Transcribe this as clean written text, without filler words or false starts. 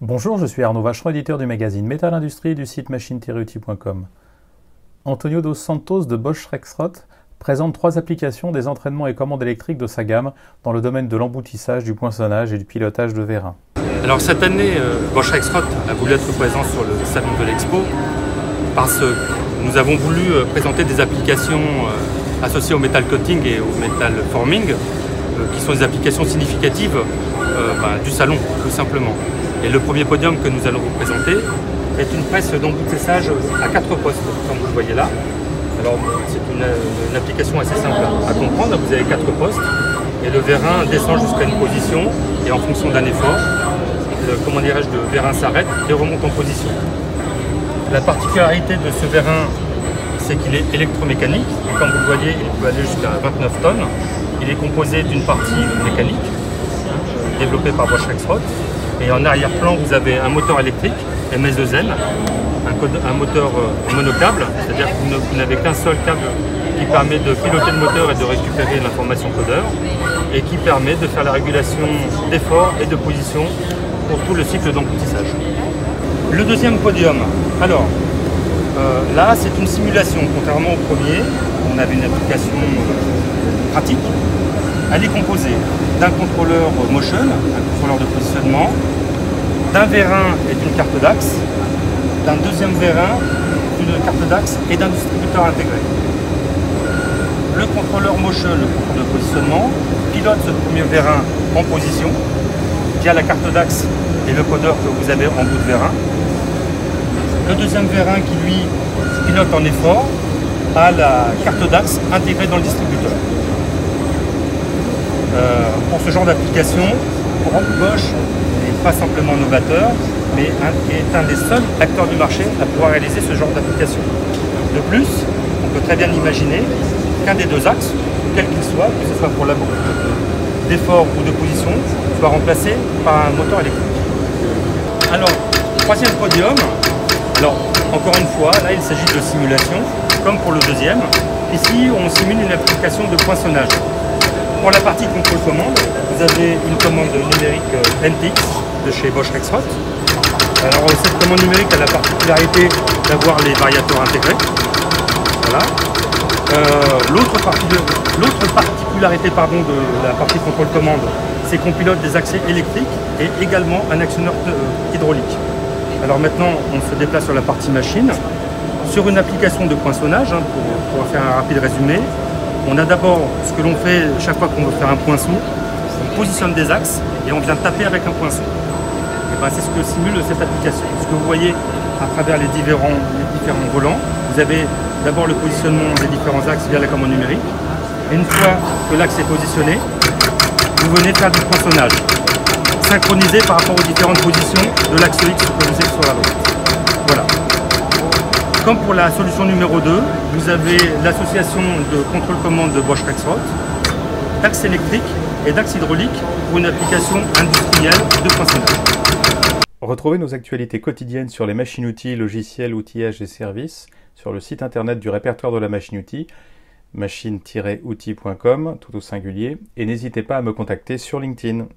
Bonjour, je suis Arnaud Vacheron, éditeur du magazine Métal Industrie du site machine-outil.com. Antonio dos Santos de Bosch Rexroth présente 3 applications des entraînements et commandes électriques de sa gamme dans le domaine de l'emboutissage, du poinçonnage et du pilotage de vérins. Alors cette année, Bosch Rexroth a voulu être présent sur le salon de l'Expo parce que nous avons voulu présenter des applications associées au metal coating et au metal forming qui sont des applications significatives du salon tout simplement. Et le premier podium que nous allons vous présenter est une presse d'emboutissage à 4 postes, comme vous le voyez là. Alors c'est une application assez simple à comprendre, vous avez 4 postes et le vérin descend jusqu'à une position et en fonction d'un effort, le vérin s'arrête et remonte en position. La particularité de ce vérin, c'est qu'il est électromécanique. Et comme vous le voyez, il peut aller jusqu'à 29 tonnes. Il est composé d'une partie mécanique, développée par Bosch Rexroth. Et en arrière-plan, vous avez un moteur électrique, MS2N, un moteur monocable, c'est-à-dire que vous n'avez qu'un seul câble qui permet de piloter le moteur et de récupérer l'information codeur, et qui permet de faire la régulation d'effort et de position pour tout le cycle d'emboutissage. Le deuxième podium, alors là c'est une simulation, contrairement au premier, on avait une application pratique. Elle est composée d'un contrôleur motion, un contrôleur de positionnement, d'un vérin et d'une carte d'axe, d'un deuxième vérin, d'une carte d'axe et d'un distributeur intégré. Le contrôleur motion, le contrôleur de positionnement, pilote ce premier vérin en position via la carte d'axe et le codeur que vous avez en bout de vérin. Le deuxième vérin qui lui pilote en effort a la carte d'axe intégrée dans le distributeur. Pour ce genre d'application, Bosch n'est pas simplement novateur, mais est un des seuls acteurs du marché à pouvoir réaliser ce genre d'application. De plus, on peut très bien imaginer qu'un des deux axes, quel qu'il soit, que ce soit pour la boucle d'effort ou de position, soit remplacé par un moteur électrique. Alors, troisième podium. Alors, encore une fois, là il s'agit de simulation, comme pour le deuxième. Ici, on simule une application de poinçonnage. Pour la partie contrôle-commande, vous avez une commande numérique NTX de chez Bosch Rexroth. Alors, cette commande numérique a la particularité d'avoir les variateurs intégrés. Voilà. L'autre particularité de la partie contrôle-commande, c'est qu'on pilote des accès électriques et également un actionneur hydraulique. Alors maintenant, on se déplace sur la partie machine. Sur une application de poinçonnage, pour faire un rapide résumé, on a d'abord ce que l'on fait chaque fois qu'on veut faire un poinçon. On positionne des axes et on vient taper avec un poinçon. C'est ce que simule cette application. Ce que vous voyez à travers les différents volants, vous avez d'abord le positionnement des différents axes via la commande numérique. Et une fois que l'axe est positionné, vous venez faire du poinçonnage, synchronisé par rapport aux différentes positions de l'axe X que vous êtes sur la droite. Voilà. Comme pour la solution numéro 2, vous avez l'association de contrôle-commande de Bosch Rexroth, d'axe électrique et d'axe hydraulique pour une application industrielle de poinçonnage. Retrouvez nos actualités quotidiennes sur les machines-outils, logiciels, outillages et services sur le site internet du répertoire de la machine-outil, machine-outil.com, tout au singulier, et n'hésitez pas à me contacter sur LinkedIn.